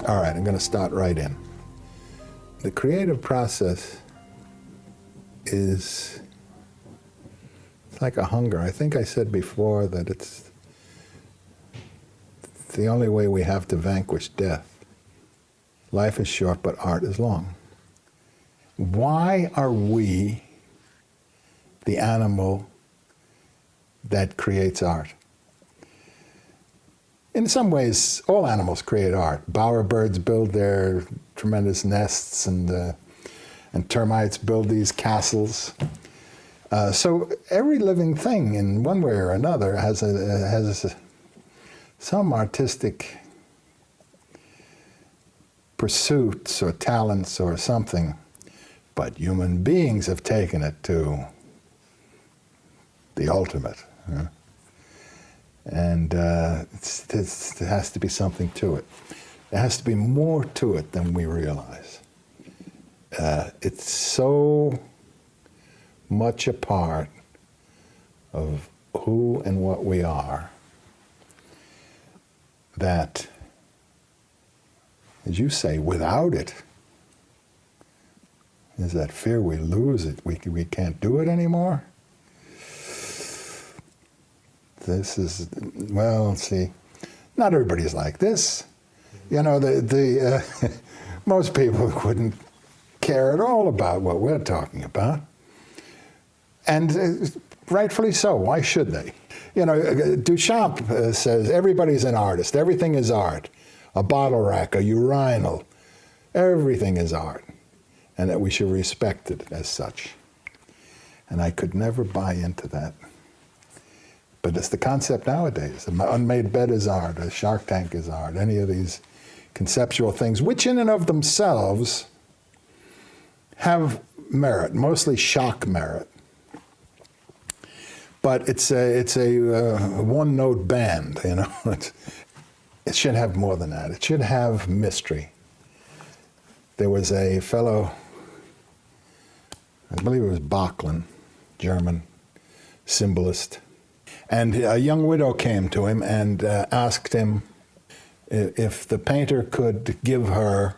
All right, I'm going to start right in. The creative process is like a hunger. I think I said before that it's the only way we have to vanquish death. Life is short, but art is long. Why are we the animal that creates art? In some ways, all animals create art. Bowerbirds build their tremendous nests, and termites build these castles. So every living thing, in one way or another, has some artistic pursuits or talents or something. But human beings have taken it to the ultimate. And there has to be something to it. There has to be more to it than we realize. It's so much a part of who and what we are that, as you say, without it, is that fear we lose it, we can't do it anymore. This is, well, see, not everybody's like this. You know, most people wouldn't care at all about what we're talking about. And rightfully so, why should they? You know, Duchamp says everybody's an artist, everything is art. A bottle rack, a urinal, everything is art. And that we should respect it as such. And I could never buy into that. But it's the concept nowadays. An unmade bed is art, a Shark Tank is art, any of these conceptual things, which in and of themselves have merit, mostly shock merit. But it's a one-note band, you know. It should have more than that. It should have mystery. There was a fellow, I believe it was Bachmann, German symbolist, and a young widow came to him and asked him if the painter could give her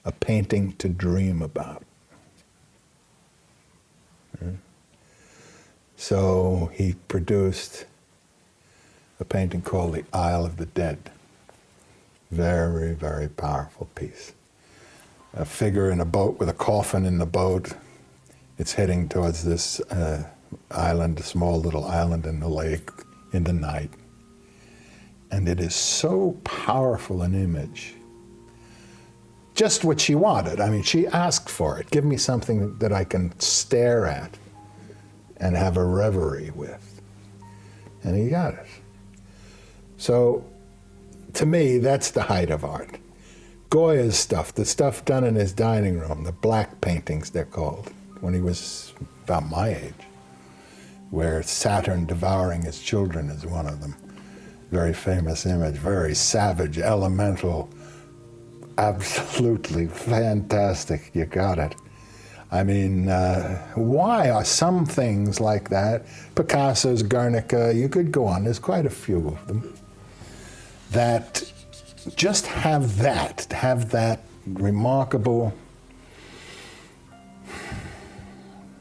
a painting to dream about. So he produced a painting called The Isle of the Dead. Very, very powerful piece. A figure in a boat with a coffin in the boat. It's heading towards this island, a small little island in the lake in the night. And it is so powerful an image. Just what she wanted. I mean, she asked for it. Give me something that I can stare at and have a reverie with. And he got it. So, to me, that's the height of art. Goya's stuff, the stuff done in his dining room, the black paintings they're called, when he was about my age, where Saturn devouring his children is one of them. Very famous image, very savage, elemental, absolutely fantastic, you got it. I mean, why are some things like that, Picasso's Guernica, you could go on, there's quite a few of them, that just have that remarkable,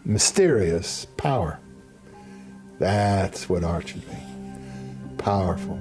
mysterious power. That's what art should be. Powerful.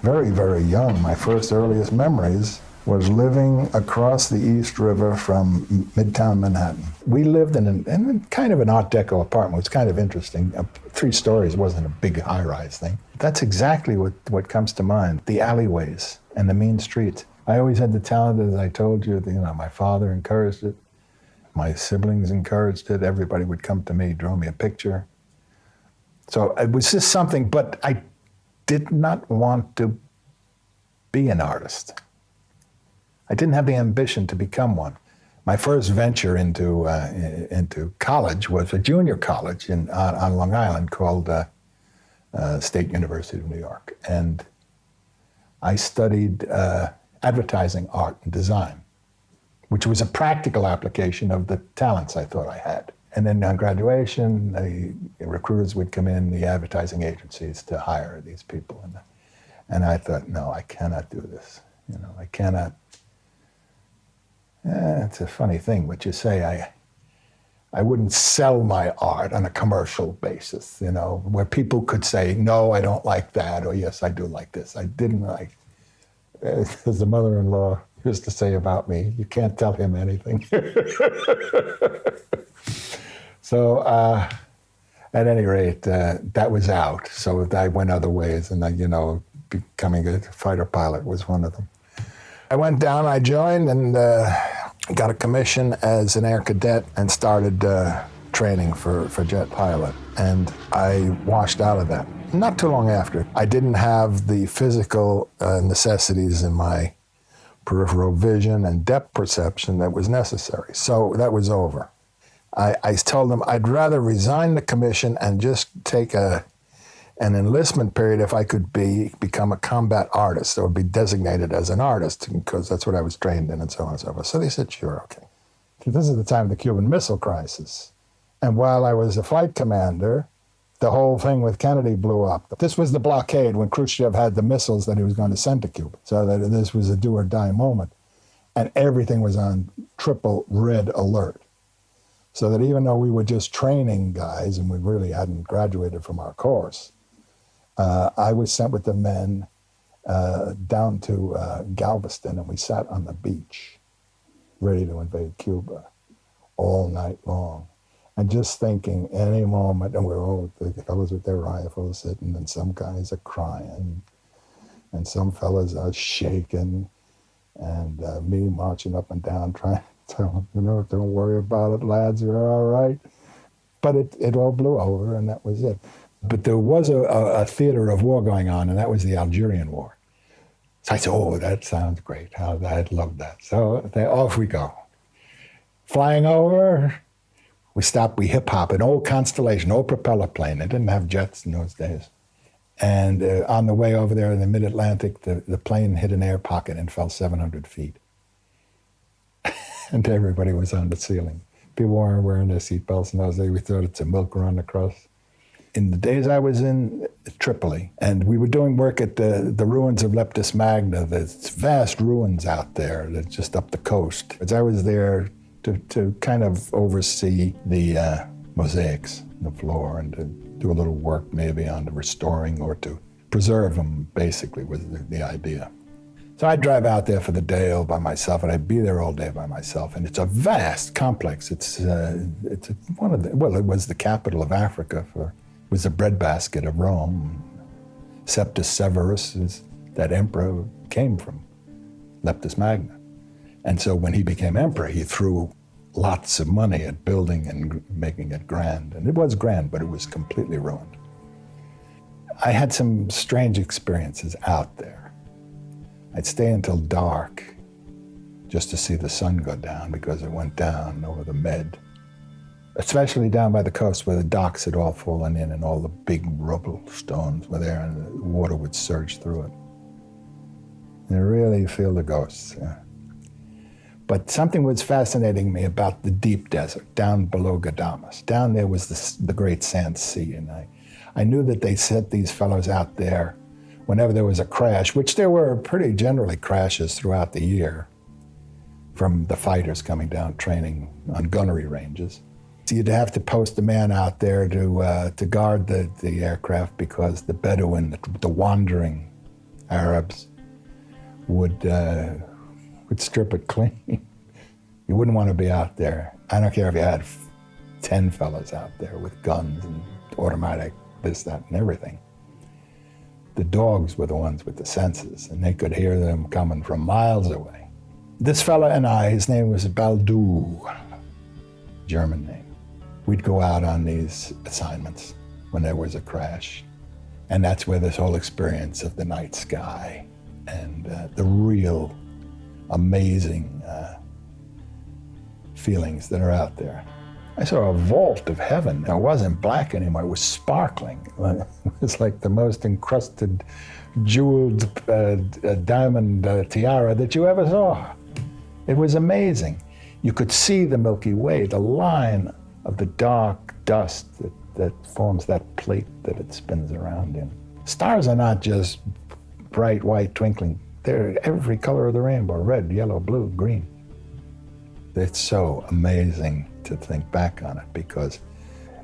very, very young. My first earliest memories was living across the East River from Midtown Manhattan. We lived in kind of an Art Deco apartment. It was kind of interesting. 3 stories wasn't a big high-rise thing. That's exactly what comes to mind, the alleyways and the mean streets. I always had the talent, as I told you, my father encouraged it. My siblings encouraged it. Everybody would come to me, draw me a picture. So it was just something, but I did not want to be an artist. I didn't have the ambition to become one. My first venture into college was a junior college on Long Island called State University of New York. And I studied advertising, art, and design, which was a practical application of the talents I thought I had. And then on graduation, the recruiters would come in, the advertising agencies, to hire these people. And I thought, no, I cannot do this. I cannot. It's a funny thing, what you say. I wouldn't sell my art on a commercial basis, where people could say, no, I don't like that, or yes, I do like this. I didn't like, as the mother-in-law used to say about me, you can't tell him anything. So at any rate, that was out. So I went other ways, and becoming a fighter pilot was one of them. I went down, I joined, and got a commission as an air cadet and started training for jet pilot. And I washed out of that. Not too long after. I didn't have the physical necessities in my peripheral vision and depth perception that was necessary. So that was over. I told them I'd rather resign the commission and just take an enlistment period if I could become a combat artist or be designated as an artist, because that's what I was trained in, and so on and so forth. So they said, sure, okay. This is the time of the Cuban Missile Crisis. And while I was a flight commander, the whole thing with Kennedy blew up. This was the blockade when Khrushchev had the missiles that he was going to send to Cuba. So that this was a do or die moment. And everything was on triple red alert. So that even though we were just training guys and we really hadn't graduated from our course, I was sent with the men down to Galveston, and we sat on the beach ready to invade Cuba all night long. And just thinking any moment, and we're all the fellas with their rifles sitting, and some guys are crying, and some fellas are shaking, and me marching up and down trying to tell them, don't worry about it, lads, you're all right. But it all blew over, and that was it. But there was a theater of war going on, and that was the Algerian War. So I said, oh, that sounds great. I'd love that. So off we go. Flying over, we stopped, we hip-hop, an old Constellation, old propeller plane. They didn't have jets in those days. And on the way over there in the mid-Atlantic, the plane hit an air pocket and fell 700 feet. And everybody was on the ceiling. People weren't wearing their seatbelts in those days. We thought it's a milk run across. In the days I was in Tripoli, and we were doing work at the ruins of Leptis Magna, there's vast ruins out there that's just up the coast. As I was there to kind of oversee the mosaics on the floor and to do a little work maybe on the restoring or to preserve them, basically, was the idea. So I'd drive out there for the day all by myself, and I'd be there all day by myself. And it's a vast complex. It's one of the, well, it was the capital of Africa it was the breadbasket of Rome. Septus Severus, that emperor, came from Leptis Magna. And so when he became emperor, he threw lots of money at building and making it grand. And it was grand, but it was completely ruined. I had some strange experiences out there. I'd stay until dark just to see the sun go down, because it went down over the Med, especially down by the coast where the docks had all fallen in and all the big rubble stones were there and the water would surge through it. And you really feel the ghosts. Yeah. But something was fascinating me about the deep desert down below Ghadames. Down there was the great sand sea, and I knew that they sent these fellows out there whenever there was a crash, which there were pretty generally crashes throughout the year from the fighters coming down training on gunnery ranges. So you'd have to post a man out there to guard the aircraft, because the Bedouin, the wandering Arabs would strip it clean. You wouldn't want to be out there. I don't care if you had 10 fellas out there with guns and automatic this, that, and everything. The dogs were the ones with the senses, and they could hear them coming from miles away. This fella and I, his name was Baldu, German name. We'd go out on these assignments when there was a crash. And that's where this whole experience of the night sky and the real amazing feelings that are out there. I saw a vault of heaven. It wasn't black anymore, it was sparkling. It was like the most encrusted, jeweled diamond tiara that you ever saw. It was amazing. You could see the Milky Way, the line of the dark dust that forms that plate that it spins around in. Stars are not just bright white twinkling. They're every color of the rainbow, red, yellow, blue, green. It's so amazing to think back on it because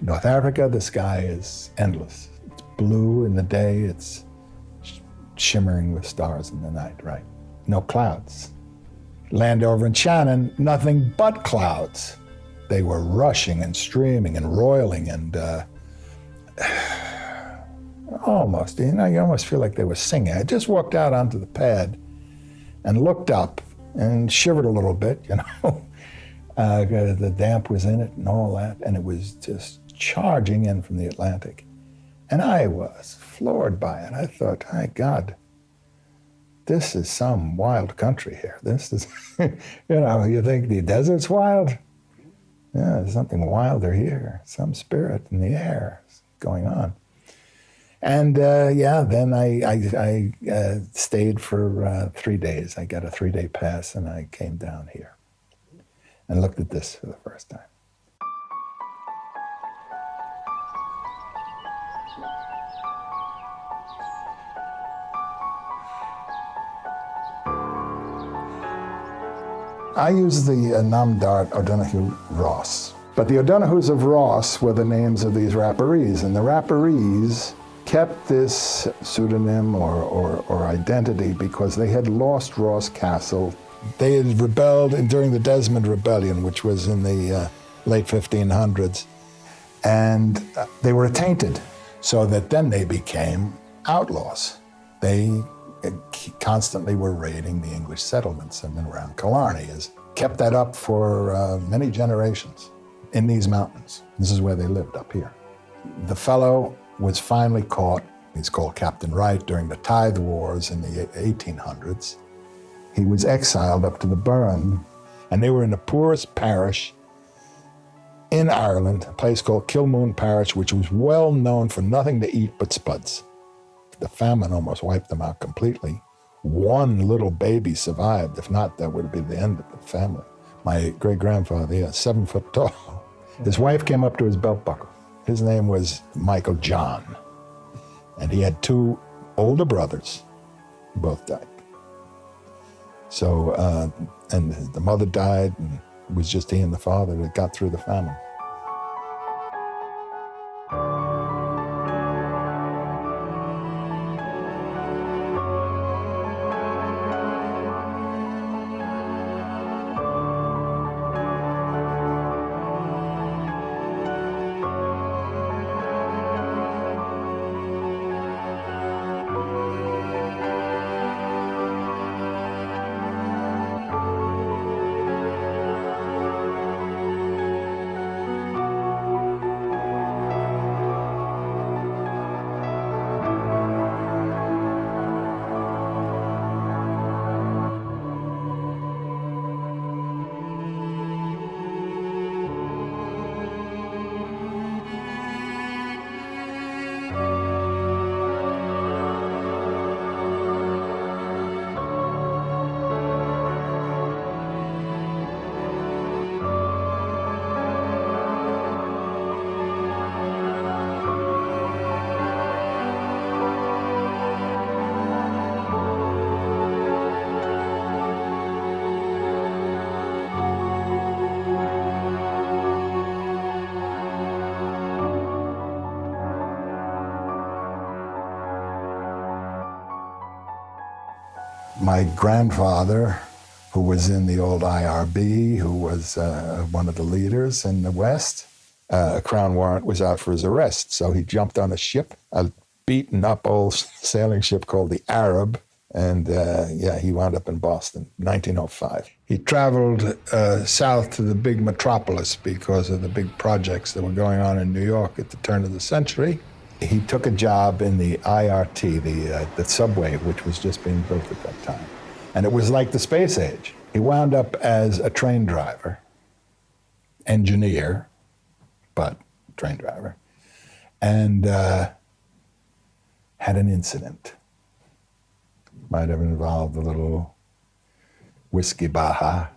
North Africa, the sky is endless. It's blue in the day, it's shimmering with stars in the night, right? No clouds. Land over in Shannon, nothing but clouds. They were rushing and streaming and roiling and almost, you almost feel like they were singing. I just walked out onto the pad and looked up and shivered a little bit, the damp was in it and all that, and it was just charging in from the Atlantic. And I was floored by it. I thought, my God, this is some wild country here. This is, you think the desert's wild? Yeah, there's something wilder here, some spirit in the air going on. And then I stayed for 3 days. I got a 3-day pass and I came down here and looked at this for the first time. I use the Namdart O'Donoghue Ross. But the O'Donohues of Ross were the names of these rapparees, and the rapparees kept this pseudonym or identity because they had lost Ross Castle. They had rebelled during the Desmond Rebellion, which was in the late 1500s, and they were attainted, so that then they became outlaws. They constantly were raiding the English settlements and around Killarney, has kept that up for many generations in these mountains. This is where they lived, up here. The fellow was finally caught. He's called Captain Wright during the Tighe Wars in the 1800s. He was exiled up to the Burren, and they were in the poorest parish in Ireland, a place called Kilmoon Parish, which was well known for nothing to eat but spuds. The famine almost wiped them out completely. One little baby survived. If not, that would have been the end of the family. My great-grandfather, 7 foot tall. His wife came up to his belt buckle. His name was Michael John. And he had 2 older brothers who both died. So, and the mother died, and it was just he and the father that got through the famine. My grandfather, who was in the old IRB, who was one of the leaders in the West, a Crown warrant was out for his arrest. So he jumped on a ship, a beaten up old sailing ship called the Arab, and he wound up in Boston, 1905. He traveled south to the big metropolis because of the big projects that were going on in New York at the turn of the century. He took a job in the IRT, the subway, which was just being built at that time. And it was like the space age. He wound up as a train driver, engineer, but train driver, and had an incident. Might have involved a little whiskey Baja,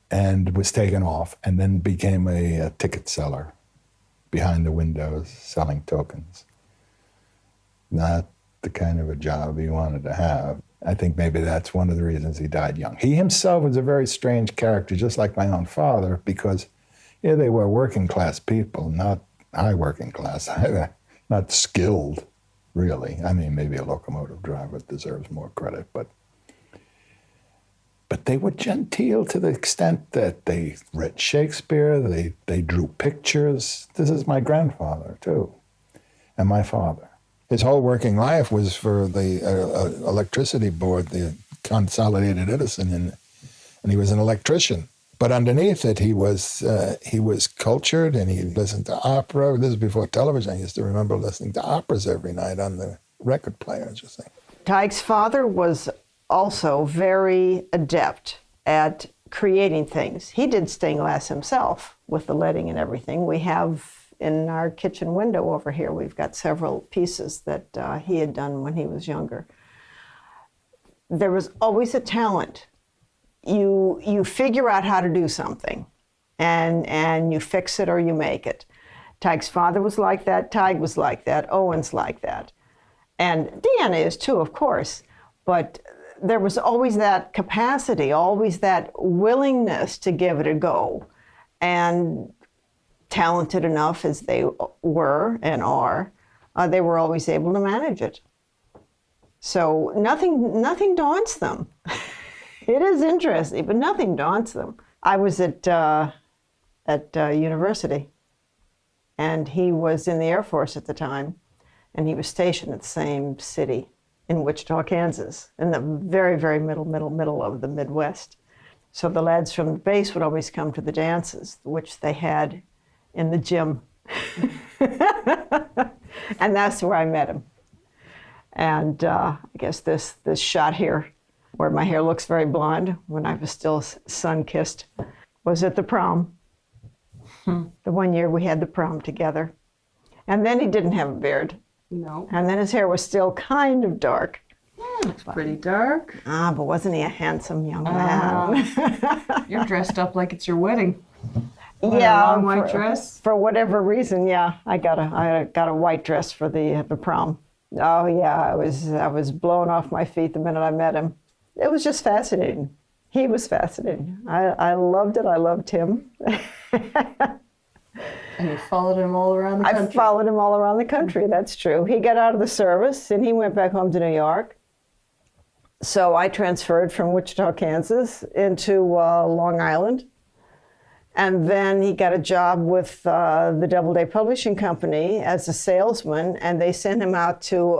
and was taken off, and then became a ticket seller behind the windows, selling tokens. Not the kind of a job he wanted to have. I think maybe that's one of the reasons he died young. He himself was a very strange character, just like my own father, because they were working class people, not high working class, not skilled, really. I mean, maybe a locomotive driver deserves more credit, but they were genteel to the extent that they read Shakespeare, they drew pictures. This is my grandfather, too, and my father. His whole working life was for the electricity board, the Consolidated Edison, and he was an electrician. But underneath it, he was cultured, and he listened to opera. This is before television. I used to remember listening to operas every night on the record players. You see. Tighe's father was also very adept at creating things. He did stained glass himself with the leading and everything. We have in our kitchen window over here, we've got several pieces that he had done when he was younger. There was always a talent. You figure out how to do something, and you fix it or you make it. Tighe's father was like that. Tighe was like that. Owen's like that. And Deanna is too, of course. But there was always that capacity, always that willingness to give it a go. And talented enough as they were and are, they were always able to manage it. So nothing daunts them. It is interesting, but nothing daunts them. I was at university, and he was in the Air Force at the time, and he was stationed at the same city in Wichita, Kansas, in the very, very middle of the Midwest. So the lads from the base would always come to the dances, which they had in the gym. And that's where I met him. And I guess this shot here, where my hair looks very blonde when I was still sun-kissed, was at the prom. The one year we had the prom together. And then he didn't have a beard. No. And then his hair was still kind of dark. Looks pretty dark. But wasn't he a handsome young man? You're dressed up like it's your wedding. Yeah, a long white dress. For whatever reason, yeah, I got a white dress for the prom. Oh yeah, I was blown off my feet the minute I met him. It was just fascinating. He was fascinating. I loved it. I loved him. And you followed him all around the country. I followed him all around the country, that's true. He got out of the service and he went back home to New York. So I transferred from Wichita, Kansas into Long Island. And then he got a job with the Doubleday Publishing Company as a salesman, and they sent him out to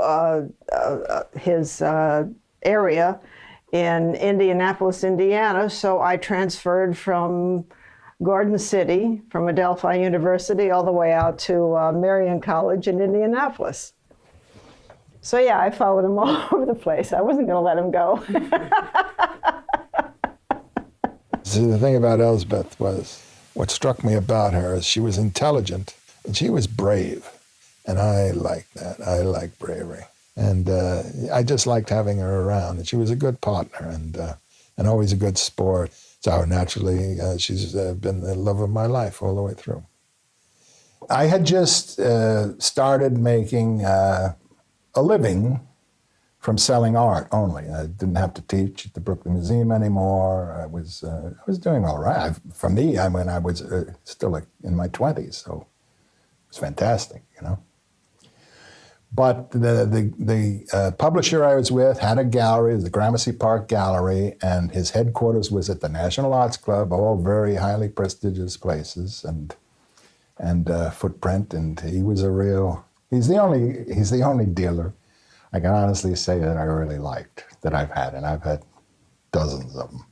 his area in Indianapolis, Indiana. So I transferred from Garden City, from Adelphi University, all the way out to Marion College in Indianapolis. So yeah, I followed him all over the place. I wasn't going to let him go. See, the thing about Elsbeth was, what struck me about her is she was intelligent and she was brave. And I liked that. I like bravery. And I just liked having her around. And she was a good partner and always a good sport. So naturally, she's been the love of my life all the way through. I had just started making a living from selling art only. I didn't have to teach at the Brooklyn Museum anymore. I was doing all right. For me, I was still in my 20s, so it was fantastic, you know. But the publisher I was with had a gallery, the Gramercy Park Gallery, and his headquarters was at the National Arts Club, all very highly prestigious places and footprint. And he was he's the only dealer I can honestly say that I really liked, that I've had, and I've had dozens of them.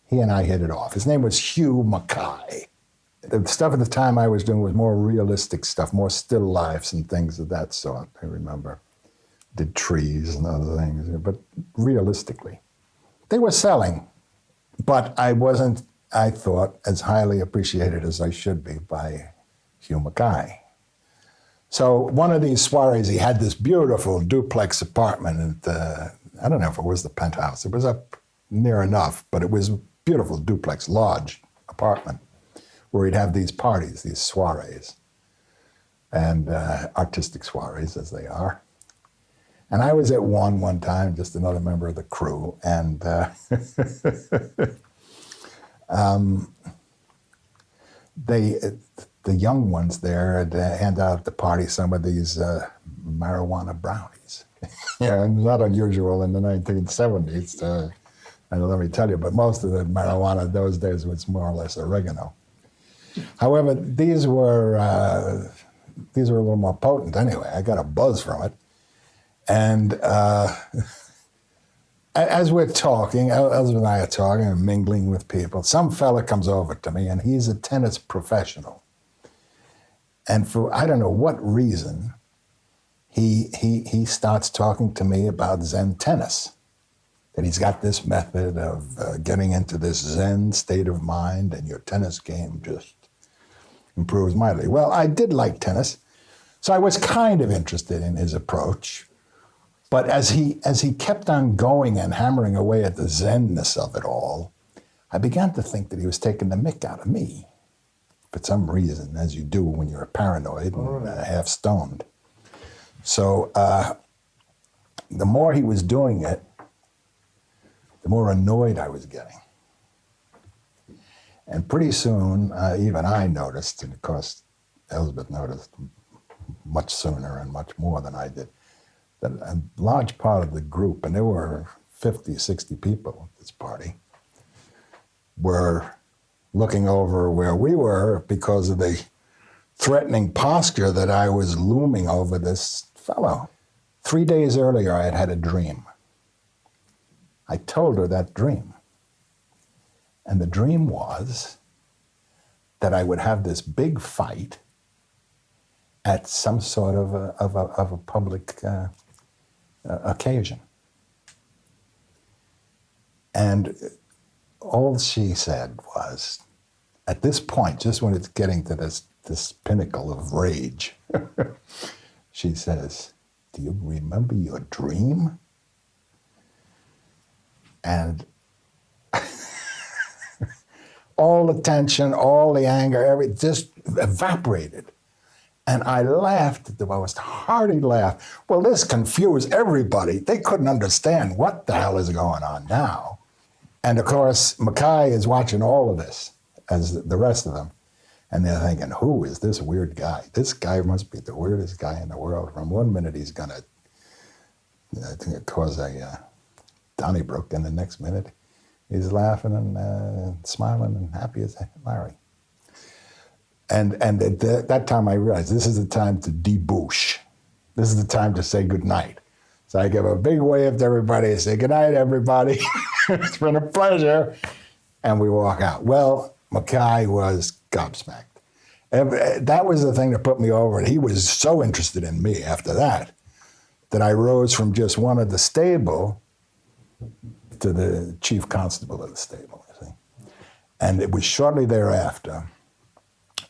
He and I hit it off. His name was Hugh Mackay. The stuff at the time I was doing was more realistic stuff, more still lifes and things of that sort, I remember. Did trees and other things, but realistically. They were selling, but I wasn't, I thought, as highly appreciated as I should be by Hugh Mackay. So one of these soirees, he had this beautiful duplex apartment at I don't know if it was the penthouse. It was up near enough, but it was a beautiful duplex, large apartment, where he'd have these parties, these soirees, and artistic soirees as they are. And I was at one time, just another member of the crew, and the young ones there had hand out at the party some of these marijuana brownies. Yeah, not unusual in the 1970s, let me tell you, but most of the marijuana those days was more or less oregano. However, these were a little more potent anyway. I got a buzz from it. And as we're talking, Elizabeth and I are talking and mingling with people, some fella comes over to me, and he's a tennis professional. And for I don't know what reason, he starts talking to me about Zen tennis, that he's got this method of getting into this Zen state of mind, and your tennis game just improves mightily. Well, I did like tennis, so I was kind of interested in his approach. But as he kept on going and hammering away at the Zenness of it all, I began to think that he was taking the mick out of me, for some reason, as you do when you're paranoid and half stoned. So the more he was doing it, the more annoyed I was getting. And pretty soon, even I noticed, and of course Elizabeth noticed much sooner and much more than I did, that a large part of the group, and there were 50, 60 people at this party, were looking over where we were because of the threatening posture that I was looming over this fellow. 3 days earlier, I had had a dream. I told her that dream. And the dream was that I would have this big fight at some sort of a public occasion. And all she said was, at this point, just when it's getting to this pinnacle of rage, she says, "Do you remember your dream?" And all the tension, all the anger, everything just evaporated. And I laughed, the most hearty laugh. Well, this confused everybody. They couldn't understand what the hell is going on now. And of course, Mackay is watching all of this, as the rest of them. And they're thinking, who is this weird guy? This guy must be the weirdest guy in the world. From one minute, he's going to cause a Donnybrook, and the next minute, he's laughing and smiling and happy as Larry. And at that time, I realized this is the time to debouche. This is the time to say goodnight. So I give a big wave to everybody and say, "Good night, everybody. It's been a pleasure." And we walk out. Well, Mackay was gobsmacked. That was the thing that put me over. And he was so interested in me after that I rose from just one of the stable to the chief constable of the stable, you see. And it was shortly thereafter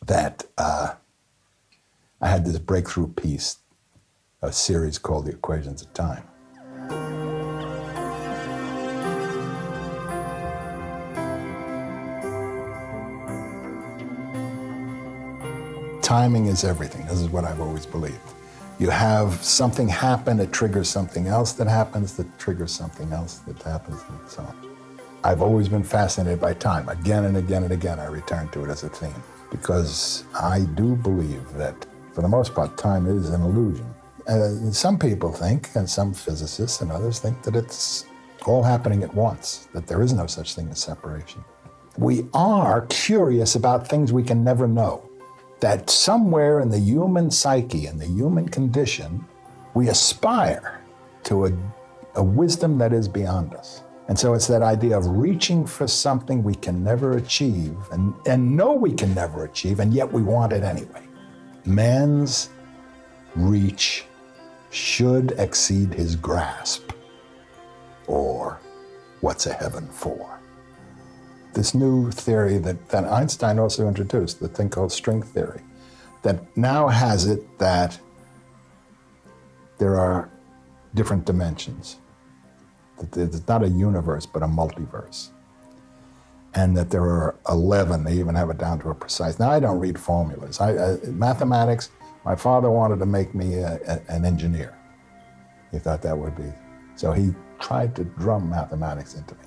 that I had this breakthrough piece, a series called The Equations of Time. Timing is everything. This is what I've always believed. You have something happen, it triggers something else that happens, that triggers something else that happens, and so on. I've always been fascinated by time. Again and again and again, I return to it as a theme, because I do believe that, for the most part, time is an illusion. some people think, and some physicists and others think, that it's all happening at once, that there is no such thing as separation. We are curious about things we can never know, that somewhere in the human psyche, in the human condition, we aspire to a wisdom that is beyond us. And so it's that idea of reaching for something we can never achieve and know we can never achieve, and yet we want it anyway. Man's reach should exceed his grasp, or what's a heaven for? This new theory that Einstein also introduced, the thing called string theory, that now has it that there are different dimensions. That it's not a universe, but a multiverse. And that there are 11, they even have it down to a precise. Now, I don't read formulas. Mathematics, my father wanted to make me an engineer. He thought that would be, so he tried to drum mathematics into me.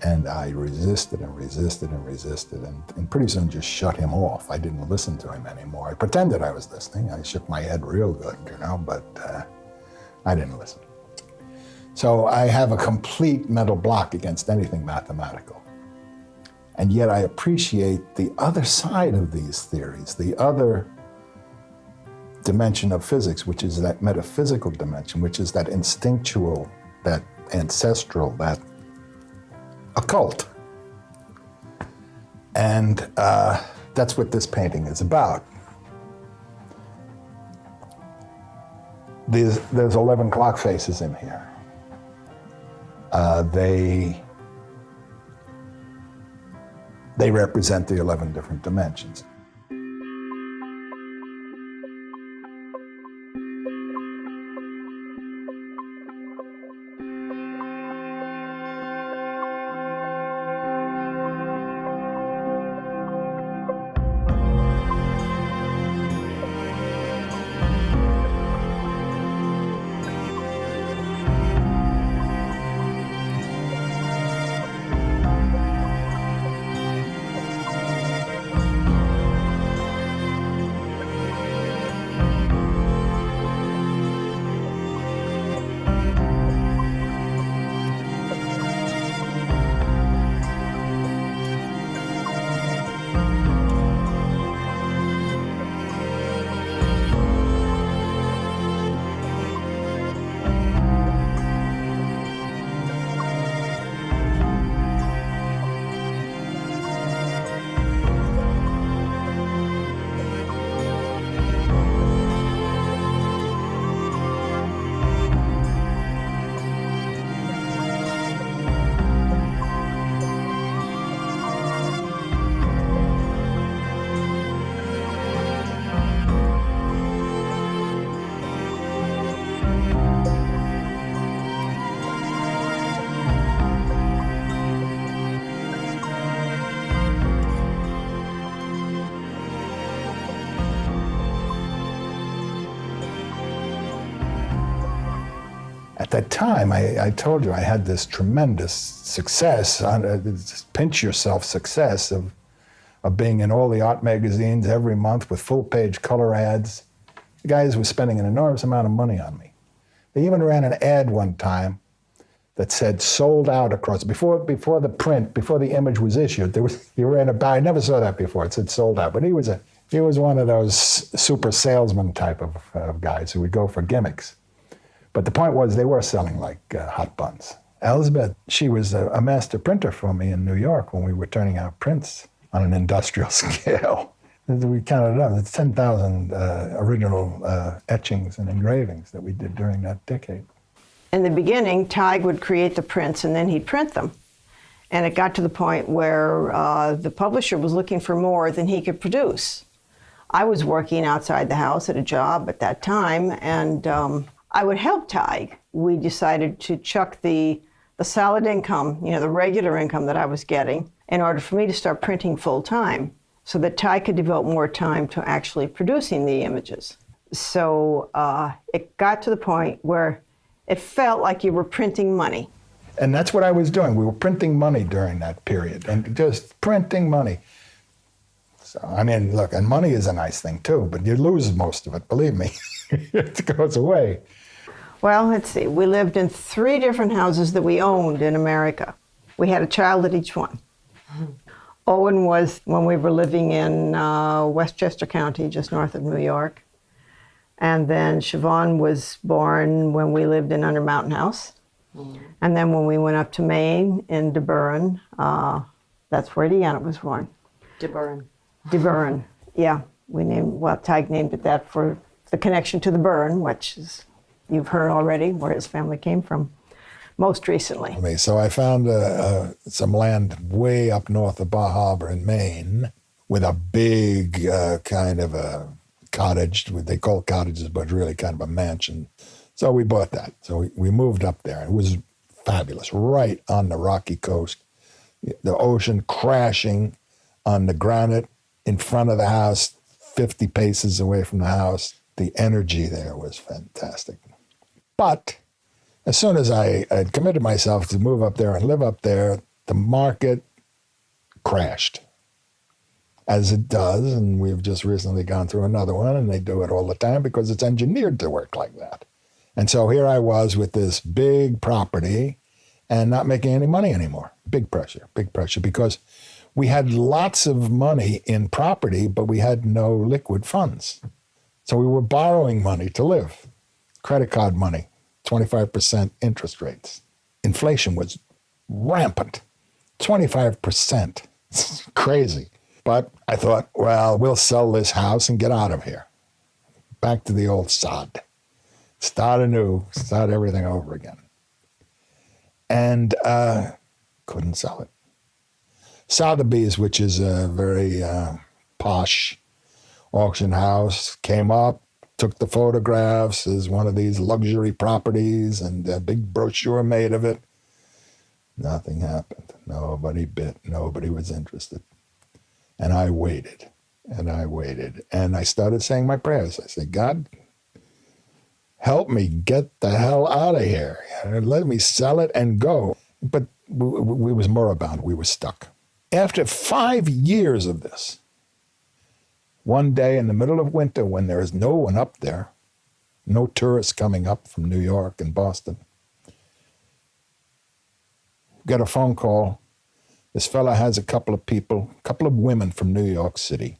And I resisted and resisted and resisted, and pretty soon just shut him off. I didn't listen to him anymore. I pretended I was listening. I shook my head real good, but I didn't listen. So I have a complete mental block against anything mathematical. And yet I appreciate the other side of these theories, the other dimension of physics, which is that metaphysical dimension, which is that instinctual, that ancestral, that occult. And that's what this painting is about. There's 11 clock faces in here. They represent the 11 different dimensions. At that time, I told you I had this tremendous success, pinch yourself success of being in all the art magazines every month with full-page color ads. The guys were spending an enormous amount of money on me. They even ran an ad one time that said sold out across, before the image was issued, you ran a, I never saw that before, it said sold out, but he was one of those super salesman type of guys who would go for gimmicks. But the point was they were selling like hot buns. Elizabeth, she was a master printer for me in New York when we were turning out prints on an industrial scale. We counted it up, it's 10,000 original etchings and engravings that we did during that decade. In the beginning, Tighe would create the prints and then he'd print them. And it got to the point where the publisher was looking for more than he could produce. I was working outside the house at a job at that time, and I would help Tighe. We decided to chuck the solid income, the regular income that I was getting, in order for me to start printing full time, so that Tighe could devote more time to actually producing the images. So it got to the point where it felt like you were printing money. And that's what I was doing. We were printing money during that period, and just printing money. So, I mean, look, and money is a nice thing too, but you lose most of it, believe me. It goes away. Well, let's see. We lived in 3 different houses that we owned in America. We had a child at each one. Owen was when we were living in Westchester County, just north of New York. And then Siobhan was born when we lived in Under Mountain House. And then when we went up to Maine in Burren, that's where Deanna was born. Burren. Burren, yeah. Tighe named it that for the connection to the Burren, which is, you've heard already, where his family came from most recently. So I found some land way up north of Bar Harbor in Maine with a big kind of a cottage. They call it cottages, but really kind of a mansion. So we bought that. So we moved up there. It was fabulous, right on the rocky coast. The ocean crashing on the granite in front of the house, 50 paces away from the house. The energy there was fantastic. But as soon as I had committed myself to move up there and live up there, the market crashed, as it does, and we've just recently gone through another one, and they do it all the time because it's engineered to work like that. And so here I was with this big property and not making any money anymore. Big pressure, because we had lots of money in property, but we had no liquid funds. So we were borrowing money to live, credit card money, 25% interest rates. Inflation was rampant, 25%. It's crazy. But I thought, well, we'll sell this house and get out of here. Back to the old sod. Start anew, start everything over again. And couldn't sell it. Sotheby's, which is a very posh auction house, came up, took the photographs as one of these luxury properties and a big brochure made of it. Nothing happened. Nobody bit. Nobody was interested. And I waited, and I waited. And I started saying my prayers. I said, God, help me get the hell out of here. Let me sell it and go. But we was moribund. We were stuck. After 5 years of this, one day in the middle of winter when there is no one up there, no tourists coming up from New York and Boston, got a phone call. This fella has a couple of women from New York City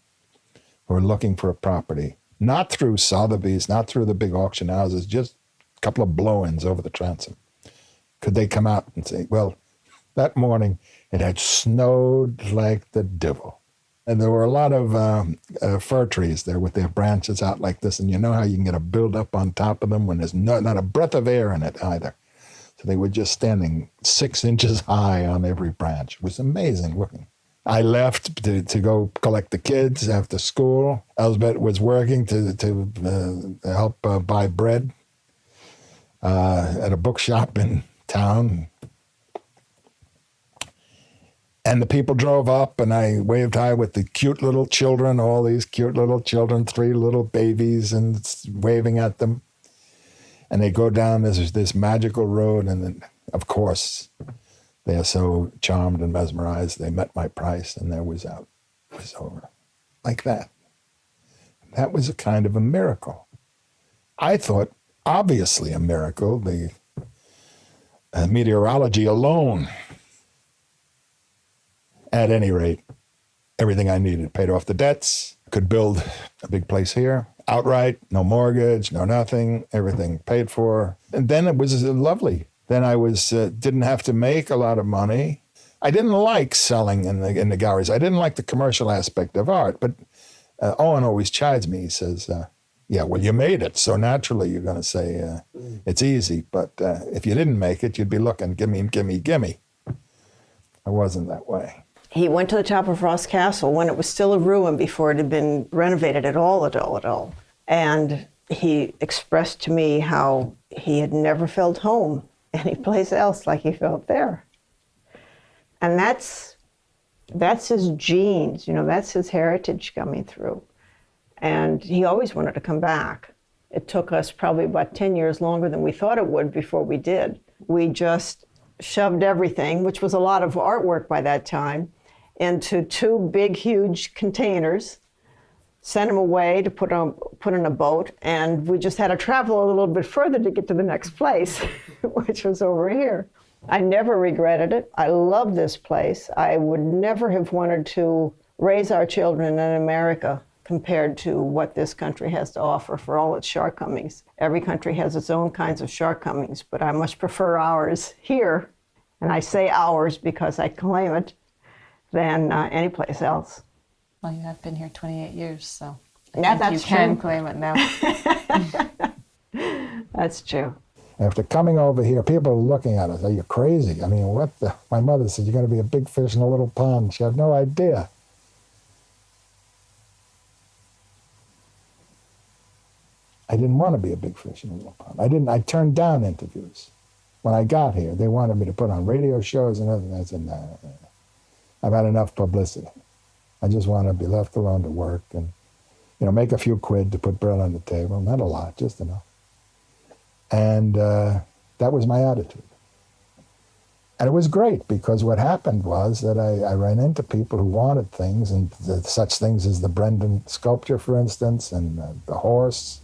who are looking for a property, not through Sotheby's, not through the big auction houses, just a couple of blow-ins over the transom. Could they come out and say, well, that morning it had snowed like the devil. And there were a lot of fir trees there with their branches out like this, and you know how you can get a buildup on top of them when there's not a breath of air in it either. So they were just standing 6 inches high on every branch. It was amazing looking. I left to go collect the kids after school. Elsbeth was working to help buy bread at a bookshop in town. And the people drove up, and I waved hi with the cute little children, all these cute little children, 3 little babies, and waving at them. And they go down this magical road, and then, of course, they are so charmed and mesmerized. They met my price, and there was out. It was over. Like that. That was a kind of a miracle. I thought, obviously a miracle, the meteorology alone. At any rate, everything I needed, paid off the debts, could build a big place here, outright, no mortgage, no nothing, everything paid for. And then it was lovely. Then I didn't have to make a lot of money. I didn't like selling in the galleries. I didn't like the commercial aspect of art, but Owen always chides me. He says, yeah, well, you made it, so naturally you're going to say it's easy. But if you didn't make it, you'd be looking, gimme, gimme, gimme. I wasn't that way. He went to the top of Ross Castle when it was still a ruin before it had been renovated at all. And he expressed to me how he had never felt home anyplace else like he felt there. And that's his genes, that's his heritage coming through. And he always wanted to come back. It took us probably about 10 years longer than we thought it would before we did. We just shoved everything, which was a lot of artwork by that time, into 2 big, huge containers, sent them away to put in a boat, and we just had to travel a little bit further to get to the next place, which was over here. I never regretted it. I love this place. I would never have wanted to raise our children in America compared to what this country has to offer for all its shortcomings. Every country has its own kinds of shortcomings, but I much prefer ours here, and I say ours because I claim it, than any place else. Well, you have been here 28 years, so Yeah, I think that's you can true. claim it now. That's true. After coming over here, people are looking at us. Are you crazy? I mean, what the? My mother said, you're going to be a big fish in a little pond. She had no idea. I didn't want to be a big fish in a little pond. I turned down interviews. When I got here, they wanted me to put on radio shows and everything. I said, no. I've had enough publicity. I just want to be left alone to work and, make a few quid to put bread on the table. Not a lot, just enough. And that was my attitude. And it was great because what happened was that I ran into people who wanted things, and such things as the Brendan sculpture, for instance, and the horse.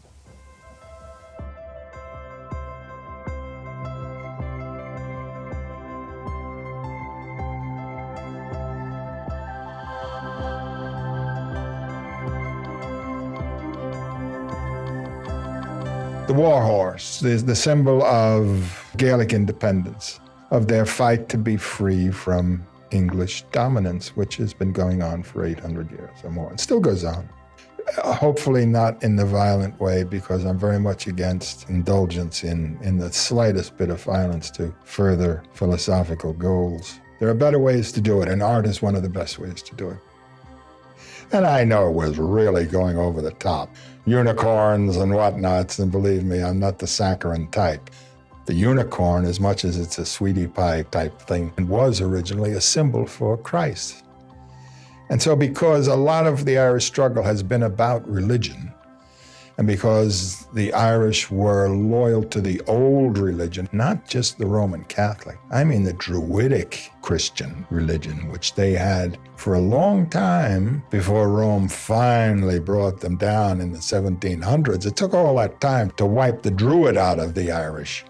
The war horse is the symbol of Gaelic independence, of their fight to be free from English dominance, which has been going on for 800 years or more. It still goes on. Hopefully not in the violent way, because I'm very much against indulgence in the slightest bit of violence to further philosophical goals. There are better ways to do it, and art is one of the best ways to do it. And I know it was really going over the top. Unicorns and whatnots, and believe me, I'm not the saccharine type. The unicorn, as much as it's a sweetie pie type thing, was originally a symbol for Christ. And so because a lot of the Irish struggle has been about religion, and because the Irish were loyal to the old religion, not just the Roman Catholic, I mean the Druidic Christian religion, which they had for a long time before Rome finally brought them down in the 1700s. It took all that time to wipe the Druid out of the Irish.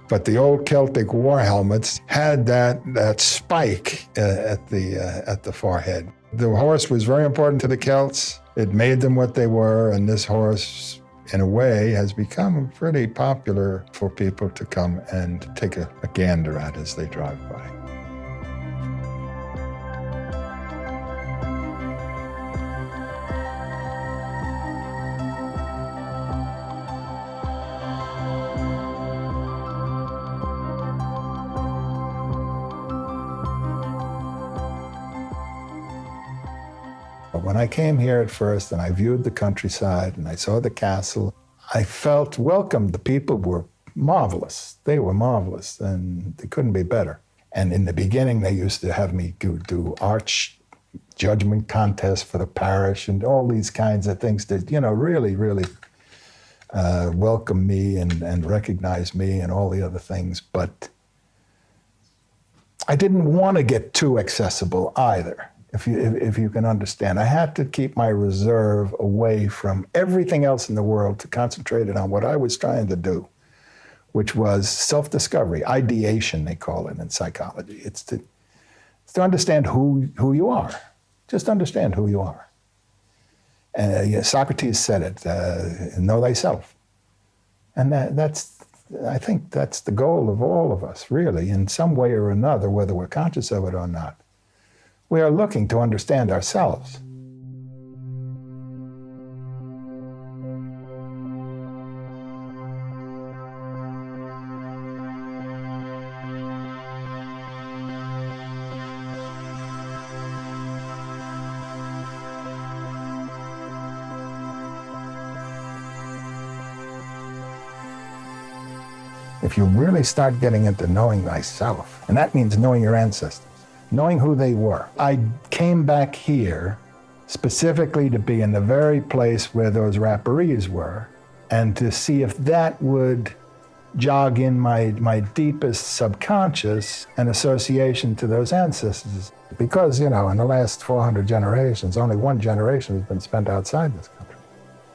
But the old Celtic war helmets had that spike at the forehead. The horse was very important to the Celts. It made them what they were, and this horse, in a way, has become pretty popular for people to come and take a gander at as they drive by. When I came here at first and I viewed the countryside and I saw the castle, I felt welcomed. The people were marvelous. They were marvelous, and they couldn't be better. And in the beginning, they used to have me do arch judgment contests for the parish and all these kinds of things to, really, really welcome me and recognize me and all the other things. But I didn't want to get too accessible either. If you can understand. I had to keep my reserve away from everything else in the world to concentrate it on what I was trying to do, which was self-discovery, ideation, they call it in psychology. It's to understand who you are. Just understand who you are. Socrates said it, know thyself. And I think that's the goal of all of us, really, in some way or another, whether we're conscious of it or not. We are looking to understand ourselves. If you really start getting into knowing thyself, and that means knowing your ancestors, knowing who they were. I came back here specifically to be in the very place where those rapparees were, and to see if that would jog in my deepest subconscious an association to those ancestors. Because, in the last 400 generations, only one generation has been spent outside this country.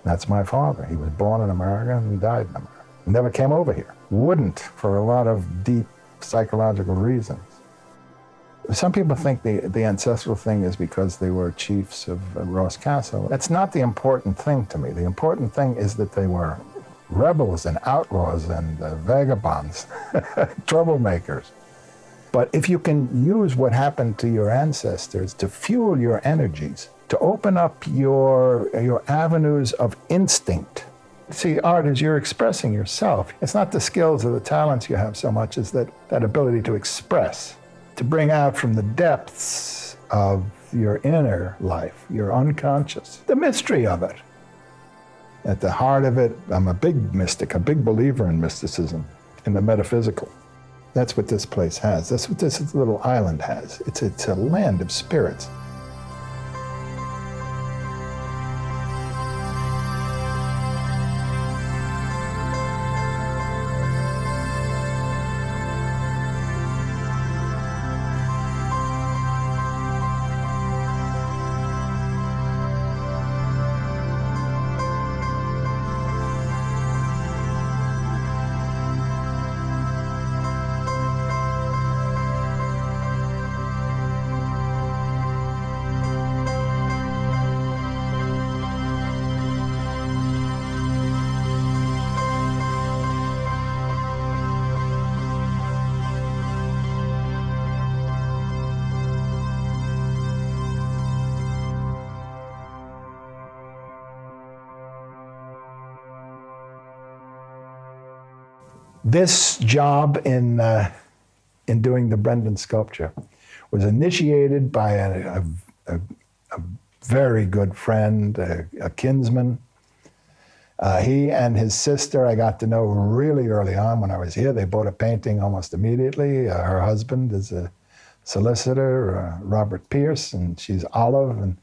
That's my father. He was born in America and died in America. Never came over here. Wouldn't, for a lot of deep psychological reasons. Some people think the ancestral thing is because they were chiefs of Ross Castle. That's not the important thing to me. The important thing is that they were rebels and outlaws and vagabonds, troublemakers. But if you can use what happened to your ancestors to fuel your energies, to open up your avenues of instinct. See, art is you're expressing yourself. It's not the skills or the talents you have so much as that ability to express, to bring out from the depths of your inner life, your unconscious, the mystery of it. At the heart of it, I'm a big mystic, a big believer in mysticism, in the metaphysical. That's what this place has. That's what this little island has. It's a land of spirits. This job in doing the Brendan sculpture was initiated by a very good friend, a kinsman. He and his sister I got to know really early on when I was here. They bought a painting almost immediately. Her husband is a solicitor, Robert Pierce, and she's Olive. And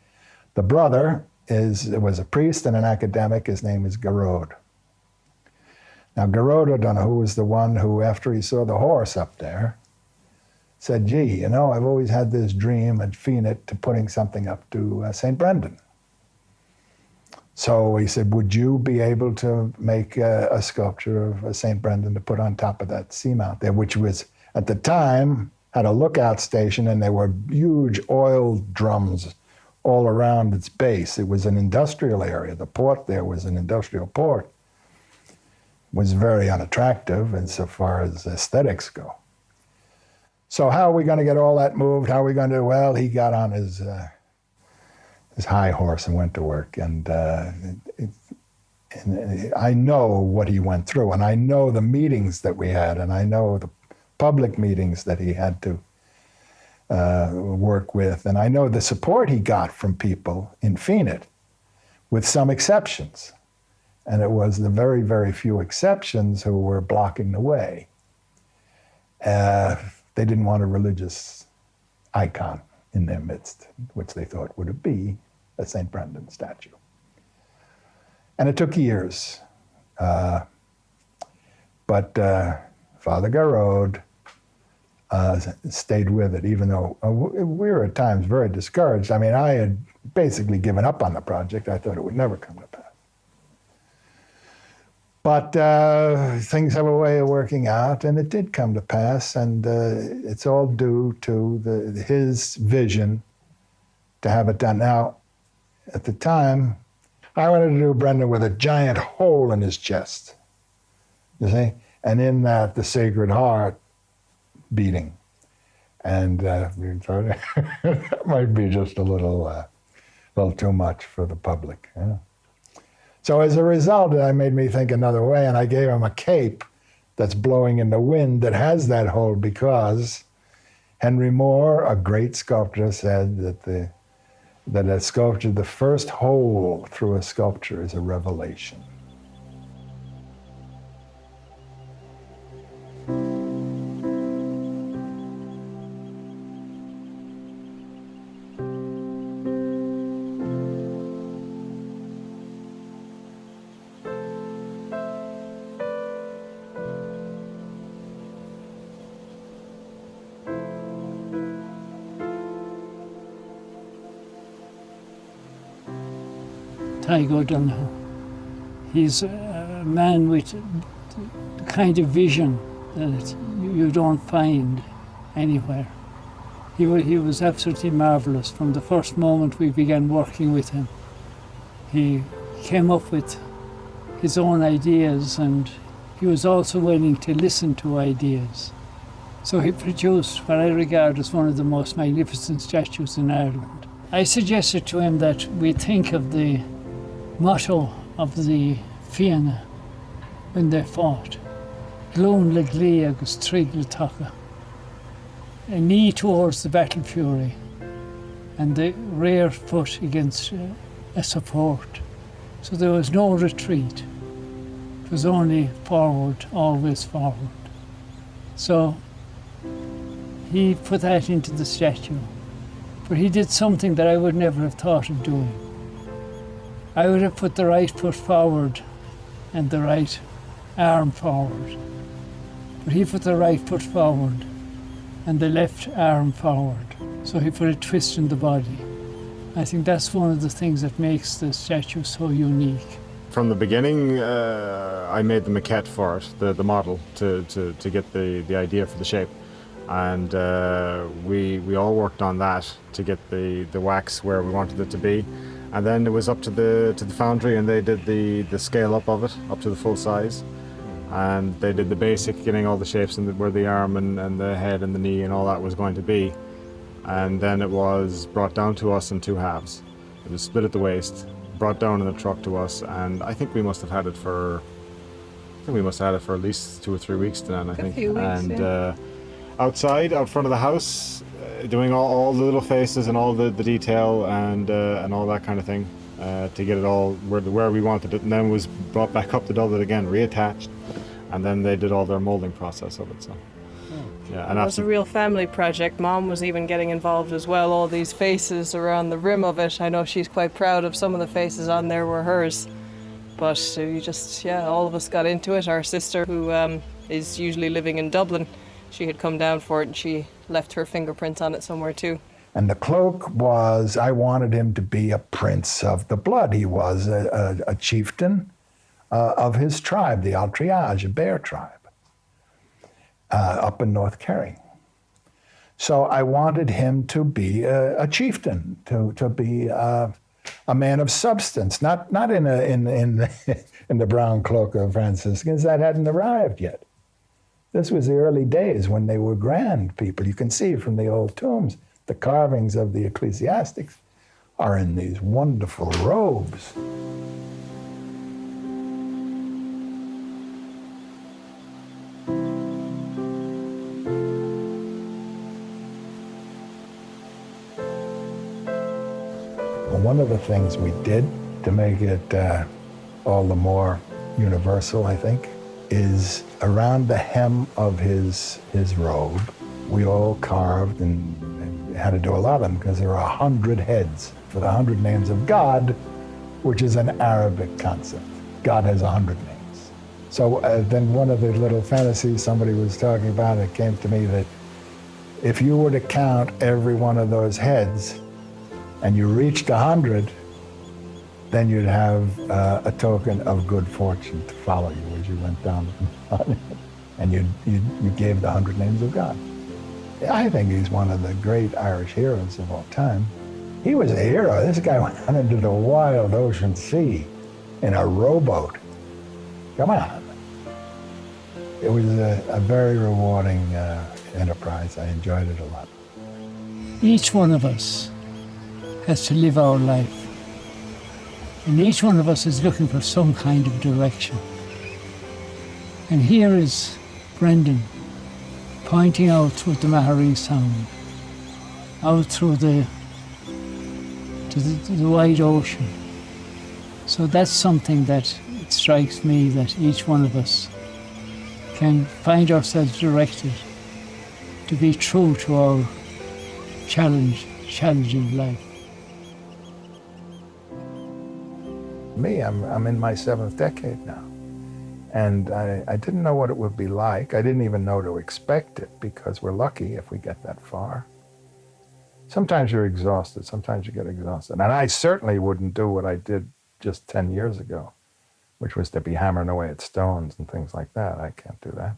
the brother was a priest and an academic. His name is Garrod. Now, Tighe O'Donoghue was the one who, after he saw the horse up there, said, gee, I've always had this dream at Phoenix to putting something up to St. Brendan. So he said, would you be able to make a sculpture of St. Brendan to put on top of that seamount there, which was, at the time, had a lookout station, and there were huge oil drums all around its base. It was an industrial area. The port there was an industrial port. Was very unattractive insofar as aesthetics go. So how are we going to get all that moved? How are we going to, well, he got on his high horse and went to work. And I know what he went through, and I know the meetings that we had, and I know the public meetings that he had to work with, and I know the support he got from people in Phoenix, with some exceptions. And it was the very, very few exceptions who were blocking the way. They didn't want a religious icon in their midst, which they thought would be a St. Brendan statue. And it took years. But Father Garrod stayed with it, even though we were at times very discouraged. I mean, I had basically given up on the project. I thought it would never come to pass. But things have a way of working out, and it did come to pass, and it's all due to his vision to have it done. Now, at the time, I wanted to do Brendan with a giant hole in his chest, you see? And in that, the Sacred Heart beating. And that might be just a little too much for the public, yeah. So as a result, that made me think another way, and I gave him a cape that's blowing in the wind that has that hole, because Henry Moore, a great sculptor, said that a sculpture, the first hole through a sculpture is a revelation. Tighe O'Donoghue. He's a man with the kind of vision that you don't find anywhere. He was absolutely marvellous from the first moment we began working with him. He came up with his own ideas, and he was also willing to listen to ideas. So he produced what I regard as one of the most magnificent statues in Ireland. I suggested to him that we think of the motto of the Fianna when they fought. Glún le glí agus tríd le taca. A knee towards the battle fury and the rear foot against a support. So there was no retreat. It was only forward, always forward. So he put that into the statue. But he did something that I would never have thought of doing. I would have put the right foot forward and the right arm forward. But he put the right foot forward and the left arm forward. So he put a twist in the body. I think that's one of the things that makes the statue so unique. From the beginning, I made the maquette for it, the model, to get the idea for the shape. And we all worked on that to get the wax where we wanted it to be. And then it was up to the foundry, and they did the scale up of it, up to the full size. And they did the basic, getting all the shapes in where the arm and the head and the knee and all that was going to be. And then it was brought down to us in two halves. It was split at the waist, brought down in the truck to us, and I think we must have had it for at least 2 or 3 weeks then, I think. Outside, out front of the house, doing all the little faces and all the detail and all that kind of thing to get it all where we wanted it, and then was brought back up to Dublin again, reattached, and then they did all their moulding process of it. So. Yeah, and it was a real family project. Mom was even getting involved as well. All these faces around the rim of it. I know she's quite proud of some of the faces on there were hers. But all of us got into it. Our sister, who is usually living in Dublin, she had come down for it and she left her fingerprints on it somewhere too. And the cloak was, I wanted him to be a prince of the blood. He was a chieftain of his tribe, the Altriage, a bear tribe. Up in North Kerry. So I wanted him to be a chieftain, to be a man of substance, not in the brown cloak of Franciscans. That hadn't arrived yet. This was the early days when they were grand people. You can see from the old tombs, the carvings of the ecclesiastics are in these wonderful robes. One of the things we did to make it all the more universal, I think, is around the hem of his robe, we all carved and had to do a lot of them because there are 100 heads for the 100 names of God, which is an Arabic concept. God has 100 names. So then one of the little fantasies somebody was talking about, it came to me that if you were to count every one of those heads, and you reached 100, then you'd have a token of good fortune to follow you as you went down the monument. And you gave the 100 names of God. I think he's one of the great Irish heroes of all time. He was a hero. This guy went out into the wild ocean sea in a rowboat. Come on. It was a very rewarding enterprise. I enjoyed it a lot. Each one of us has to live our life. And each one of us is looking for some kind of direction. And here is Brendan pointing out through the Mahari Sound, out through the wide ocean. So that's something that it strikes me that each one of us can find ourselves directed to be true to our challenging life. Me, I'm in my 7th decade now. And I didn't know what it would be like. I didn't even know to expect it, because we're lucky if we get that far. Sometimes you're exhausted, sometimes you get exhausted. And I certainly wouldn't do what I did just 10 years ago, which was to be hammering away at stones and things like that. I can't do that.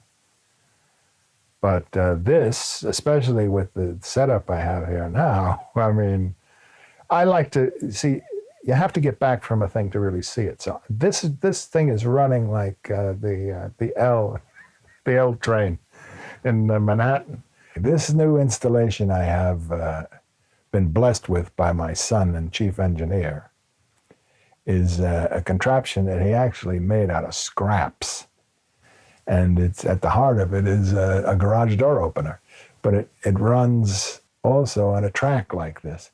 But this, especially with the setup I have here now, I mean, I like to see, you have to get back from a thing to really see it. So this thing is running like the L train in Manhattan. This new installation I have been blessed with by my son and chief engineer is a contraption that he actually made out of scraps. And it's at the heart of it is a garage door opener. But it runs also on a track like this.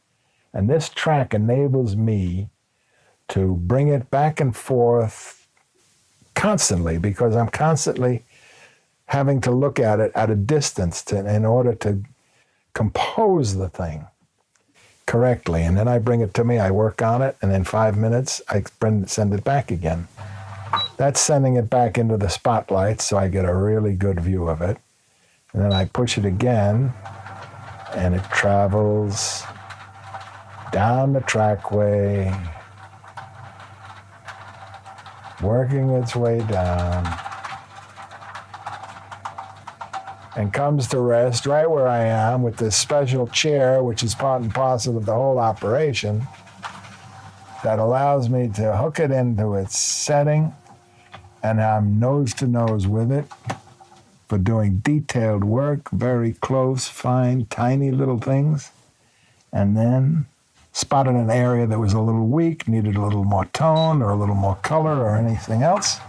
And this track enables me to bring it back and forth constantly, because I'm constantly having to look at it at a distance in order to compose the thing correctly. And then I bring it to me, I work on it, and in 5 minutes, I send it back again. That's sending it back into the spotlight so I get a really good view of it. And then I push it again, and it travels down the trackway, working its way down, and comes to rest right where I am with this special chair, which is part and parcel of the whole operation, that allows me to hook it into its setting, and I'm nose to nose with it for doing detailed work, very close, fine, tiny little things. And then spotted an area that was a little weak, needed a little more tone or a little more color or anything else.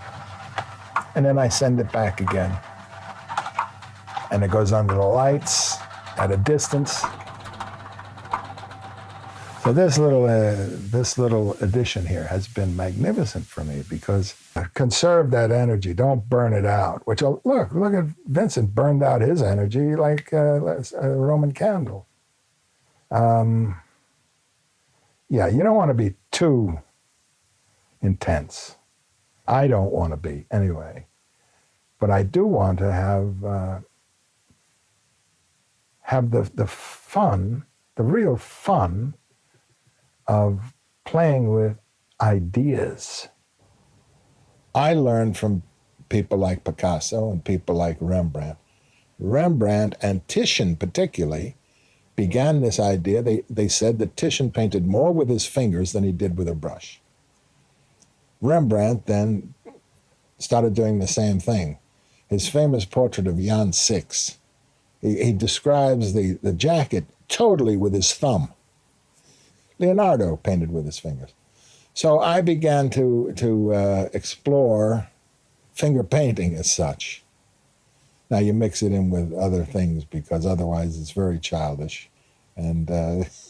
And then I send it back again. And it goes under the lights at a distance. So this little addition here has been magnificent for me, because conserve that energy, don't burn it out. Which, look at Vincent burned out his energy like a Roman candle. Yeah, you don't want to be too intense. I don't want to be anyway, but I do want to have the fun, the real fun of playing with ideas. I learned from people like Picasso and people like Rembrandt. Rembrandt and Titian particularly began this idea. They said that Titian painted more with his fingers than he did with a brush. Rembrandt then started doing the same thing. His famous portrait of Jan Six, he describes the jacket totally with his thumb. Leonardo painted with his fingers. So I began to explore finger painting as such. Now you mix it in with other things, because otherwise it's very childish, and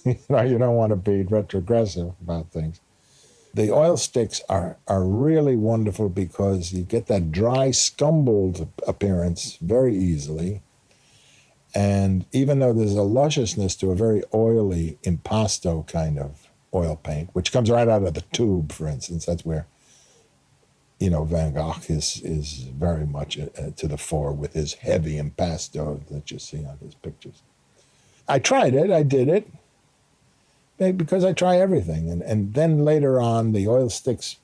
you don't want to be retrogressive about things. The oil sticks are really wonderful because you get that dry, scumbled appearance very easily. And even though there's a lusciousness to a very oily impasto kind of oil paint, which comes right out of the tube, for instance, that's where, Van Gogh is very much to the fore with his heavy impasto that you see on his pictures. I tried it, I did it, because I try everything. And then later on, the oil sticks,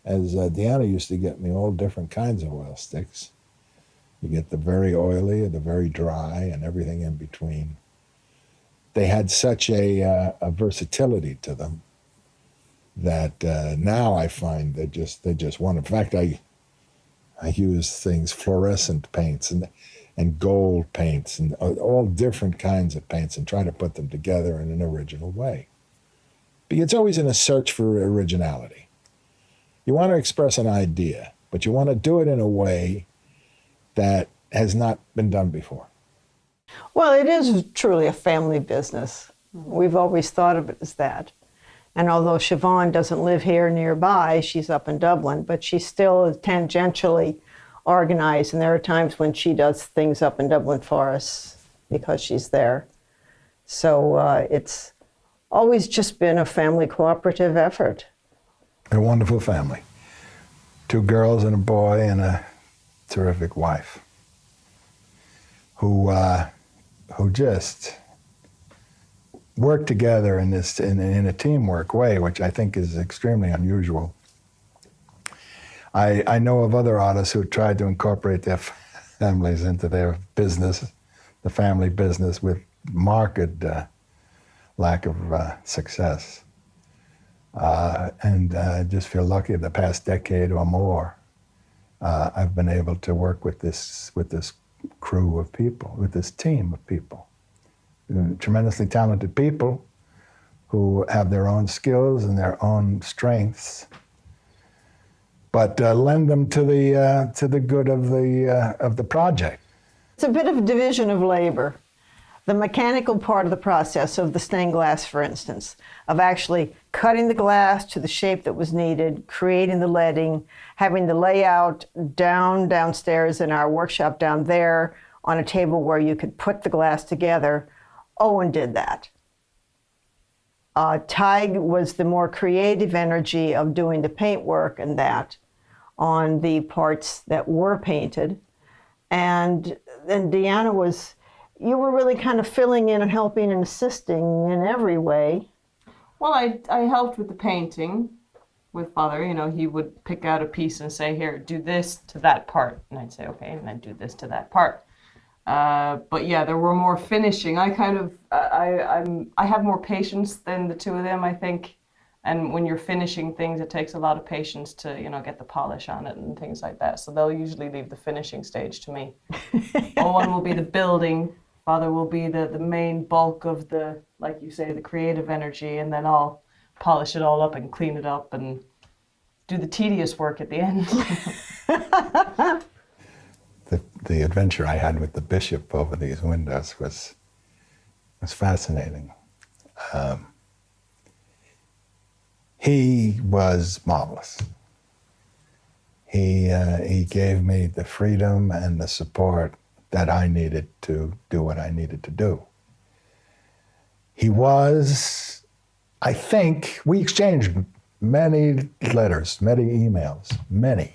as Deanna used to get me all different kinds of oil sticks. You get the very oily and the very dry and everything in between. They had such a versatility to them that now I find they just wonderful. In fact, I use things, fluorescent paints and gold paints and all different kinds of paints, and try to put them together in an original way. But it's always in a search for originality. You want to express an idea, but you want to do it in a way that has not been done before. Well, it is truly a family business. We've always thought of it as that. And although Siobhan doesn't live here nearby, she's up in Dublin, but she's still tangentially organized. And there are times when she does things up in Dublin for us because she's there. So it's always just been a family cooperative effort. A wonderful family. 2 girls and a boy and a terrific wife who just work together in this in a teamwork way, which I think is extremely unusual. I know of other artists who tried to incorporate their families into their business, the family business, with marked lack of success. And I just feel lucky the past decade or more, I've been able to work with this crew of people, with this team of people. Tremendously talented people who have their own skills and their own strengths, but lend them to the good of the project. It's a bit of a division of labor. The mechanical part of the process of the stained glass, for instance, of actually cutting the glass to the shape that was needed, creating the leading, having the layout downstairs in our workshop down there on a table where you could put the glass together. Owen did that. Tighe was the more creative energy of doing the paint work and that on the parts that were painted. And then Deanna was, you were really kind of filling in and helping and assisting in every way. Well, I helped with the painting with Father. You know, he would pick out a piece and say, here, do this to that part. And I'd say, okay, and then do this to that part. But yeah, there were more finishing. I have more patience than the two of them, I think. And when you're finishing things, it takes a lot of patience to, you know, get the polish on it and things like that. So they'll usually leave the finishing stage to me. Owen will be the building. Father will be the main bulk of the, like you say, the creative energy. And then I'll polish it all up and clean it up and do the tedious work at the end. The adventure I had with the bishop over these windows was fascinating. He was marvelous. He gave me the freedom and the support that I needed to do what I needed to do. He was, I think, we exchanged many letters, many emails, many.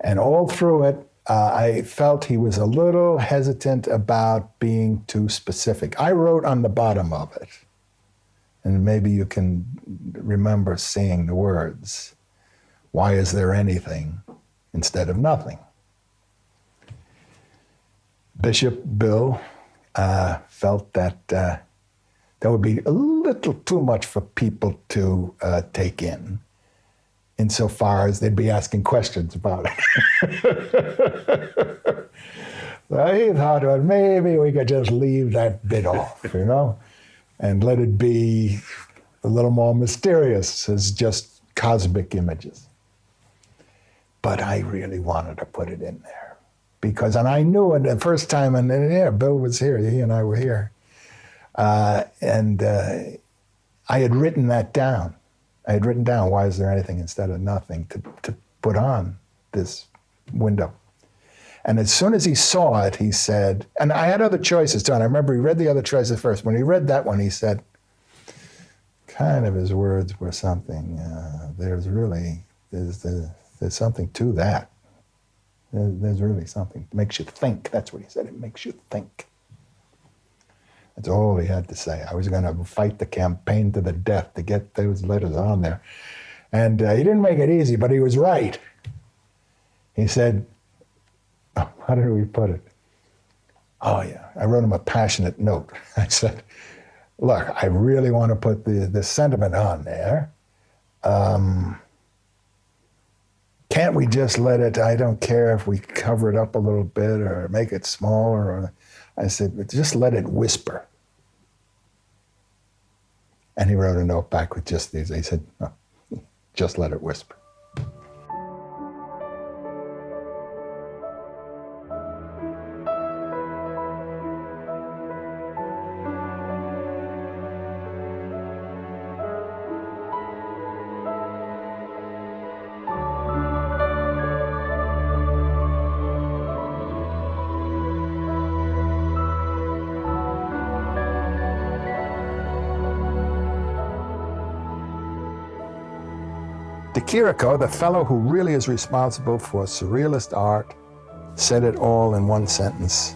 And all through it, I felt he was a little hesitant about being too specific. I wrote on the bottom of it, and maybe you can remember seeing the words, "Why is there anything instead of nothing?" Bishop Bill felt that that would be a little too much for people to take in, insofar as they'd be asking questions about it. So he thought, well, maybe we could just leave that bit off, you know, and let it be a little more mysterious as just cosmic images. But I really wanted to put it in there because, and I knew it the first time, and yeah, Bill was here, he and I were here. And I had written that down. I had written down, why is there anything instead of nothing, to put on this window. And as soon as he saw it, he said, and I had other choices too, and I remember he read the other choices first. When he read that one, he said, kind of his words were something, there's something to that. There's really something. It makes you think. That's what he said. It makes you think. That's all he had to say. I was going to fight the campaign to the death to get those letters on there. And he didn't make it easy, but he was right. He said, oh, how did we put it? Oh, yeah. I wrote him a passionate note. I said, look, I really want to put the sentiment on there. Can't we just let it, I don't care if we cover it up a little bit or make it smaller. Or, I said, just let it whisper. And he wrote a note back with just these. He said, no, just let it whisper. De Chirico, the fellow who really is responsible for surrealist art, said it all in one sentence.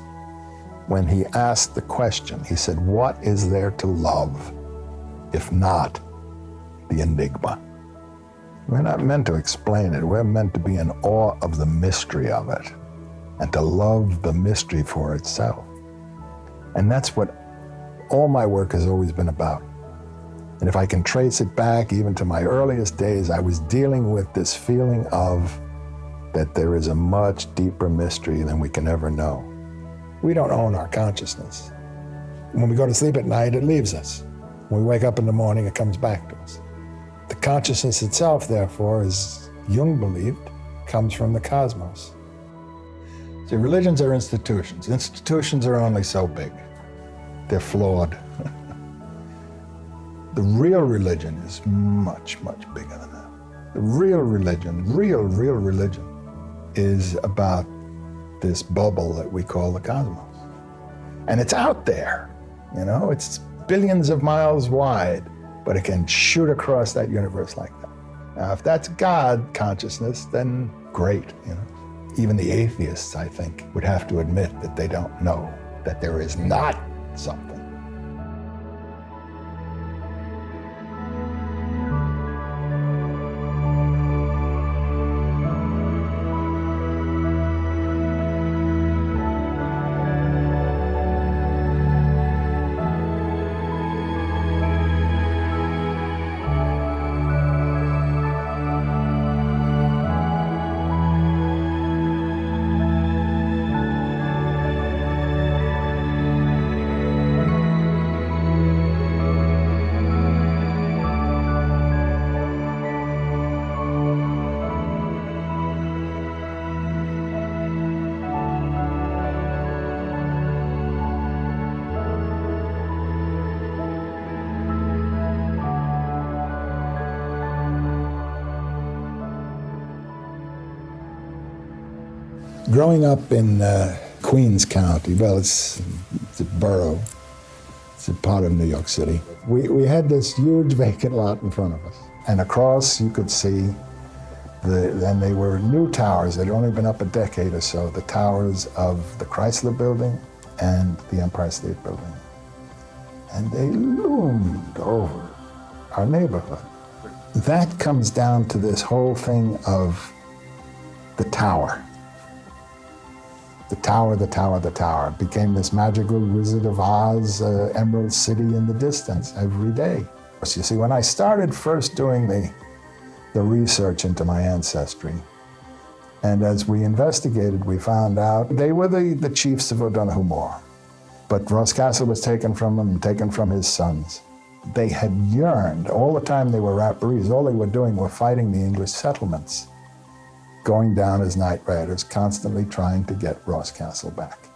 when he asked the question. He said, what is there to love if not the enigma? We're not meant to explain it. We're meant to be in awe of the mystery of it and to love the mystery for itself. And that's what all my work has always been about. And if I can trace it back even to my earliest days, I was dealing with this feeling of that there is a much deeper mystery than we can ever know. We don't own our consciousness. When we go to sleep at night, it leaves us. When we wake up in the morning, it comes back to us. The consciousness itself, therefore, as Jung believed, comes from the cosmos. See, religions are institutions. Institutions are only so big. They're flawed. The real religion is much, much bigger than that. The real religion, real religion, is about this bubble that we call the cosmos. And it's out there, you know, it's billions of miles wide, but it can shoot across that universe like that. Now, if that's God consciousness, then great, you know. Even the atheists, I think, would have to admit that they don't know that there is not something. Growing up in Queens County, well, it's a borough, it's a part of New York City. We had this huge vacant lot in front of us. And across you could see, then they were new towers that had only been up a decade or so, the towers of the Chrysler Building and the Empire State Building. And they loomed over our neighborhood. That comes down to this whole thing of the tower. The tower, the tower, the tower. It became this magical Wizard of Oz, Emerald City in the distance every day. So you see, when I started first doing the research into my ancestry, and as we investigated, we found out they were the chiefs of O'Donoghue Moor. But Roscastle was taken from them and taken from his sons. They had yearned, all the time they were rapparees, all they were doing were fighting the English settlements, going down as night riders, constantly trying to get Roscastle back.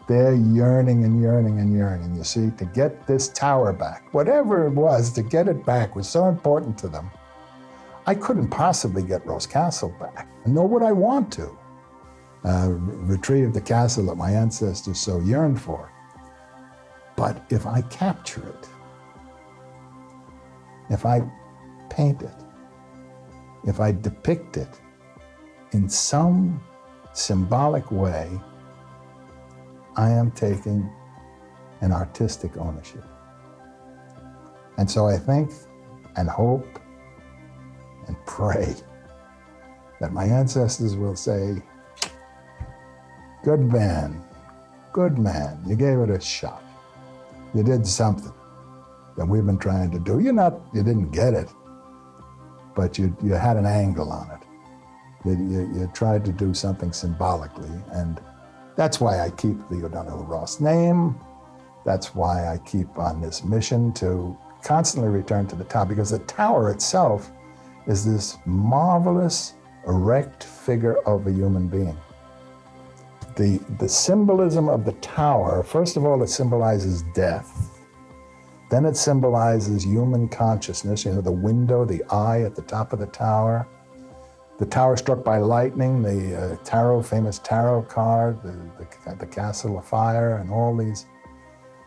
They're yearning and yearning and yearning, you see, to get this tower back. Whatever it was, to get it back was so important to them. I couldn't possibly get Roscastle back, nor would I want to retrieve the castle that my ancestors so yearned for. But if I capture it, if I paint it, if I depict it in some symbolic way, I am taking an artistic ownership. And so I think and hope and pray that my ancestors will say, good man, you gave it a shot. You did something that we've been trying to do. You didn't get it, but you had an angle on it. You tried to do something symbolically, and that's why I keep the O'Donoghue Ross name. That's why I keep on this mission to constantly return to the tower, because the tower itself is this marvelous, erect figure of a human being. The symbolism of the tower, first of all, it symbolizes death. Then it symbolizes human consciousness, the window, the eye at the top of the tower. The tower struck by lightning, the famous tarot card, the Castle of Fire, and all these,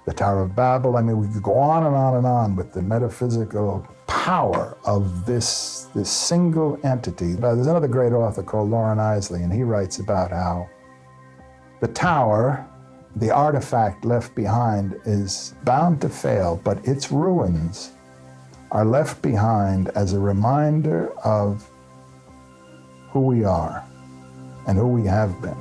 the Tower of Babel. I mean, we could go on and on and on with the metaphysical power of this single entity. There's another great author called Lawrence Isley, and he writes about how the tower, the artifact left behind is bound to fail, but its ruins are left behind as a reminder of who we are and who we have been.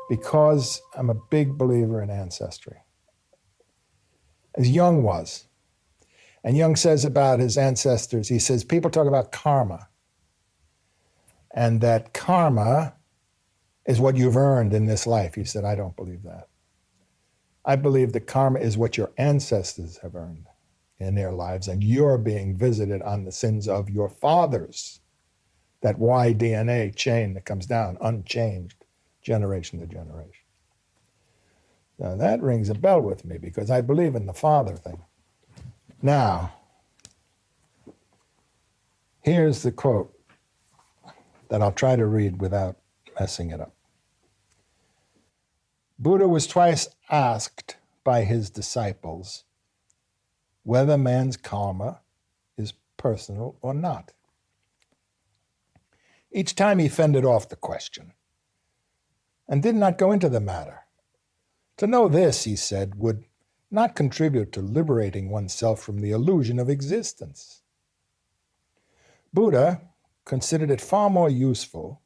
Because I'm a big believer in ancestry, as Jung was. And Jung says about his ancestors, he says, people talk about karma, and that karma is what you've earned in this life. He said, I don't believe that. I believe that karma is what your ancestors have earned in their lives, and you're being visited on the sins of your fathers, that Y DNA chain that comes down unchanged, generation to generation. Now that rings a bell with me because I believe in the father thing. Now, here's the quote that I'll try to read without messing it up. Buddha was twice asked by his disciples whether man's karma is personal or not. Each time he fended off the question and did not go into the matter. To know this, he said, would not contribute to liberating oneself from the illusion of existence. Buddha considered it far more useful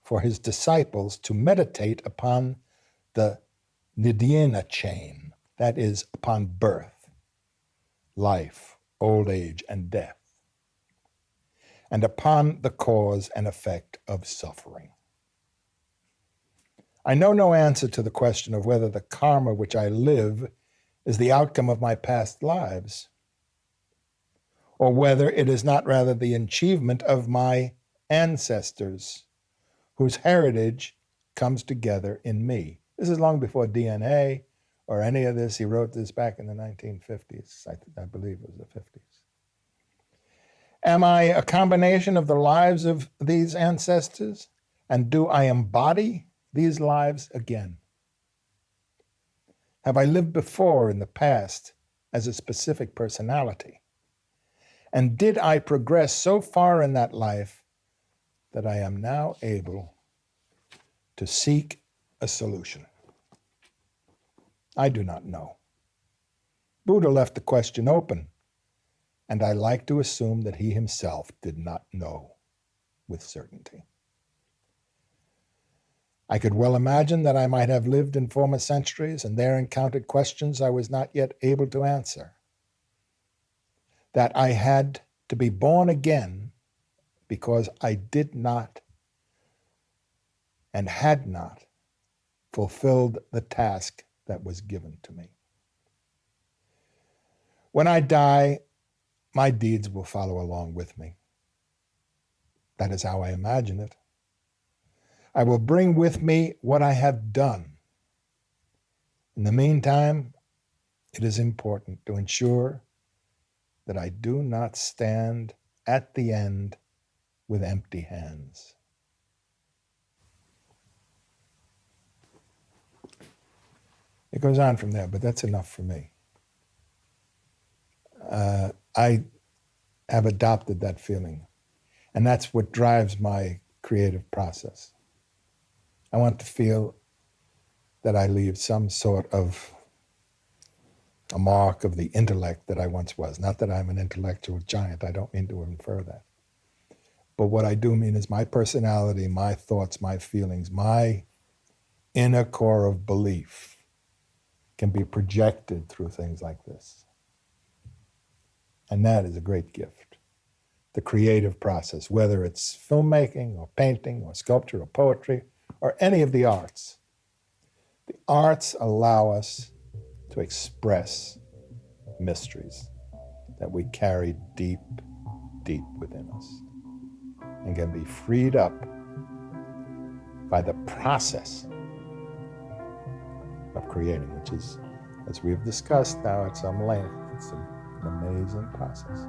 for his disciples to meditate upon the Nidhyana chain, that is, upon birth, life, old age, and death, and upon the cause and effect of suffering. I know no answer to the question of whether the karma which I live is the outcome of my past lives, or whether it is not rather the achievement of my ancestors, whose heritage comes together in me. This is long before DNA or any of this. He wrote this back in the 1950s. I believe it was the 50s. Am I a combination of the lives of these ancestors? And do I embody these lives again? Have I lived before in the past as a specific personality? And did I progress so far in that life that I am now able to seek a solution? I do not know. Buddha left the question open, and I like to assume that he himself did not know with certainty. I could well imagine that I might have lived in former centuries and there encountered questions I was not yet able to answer. That I had to be born again because I did not and had not fulfilled the task that was given to me. When I die, my deeds will follow along with me. That is how I imagine it. I will bring with me what I have done. In the meantime, it is important to ensure that I do not stand at the end with empty hands. It goes on from there, but that's enough for me. I have adopted that feeling, and that's what drives my creative process. I want to feel that I leave some sort of a mark of the intellect that I once was. Not that I'm an intellectual giant, I don't mean to infer that. But what I do mean is my personality, my thoughts, my feelings, my inner core of belief can be projected through things like this. And that is a great gift. The creative process, whether it's filmmaking or painting or sculpture or poetry or any of the arts. The arts allow us to express mysteries that we carry deep, deep within us and can be freed up by the process of creating, which is, as we've discussed now at some length, it's an amazing process.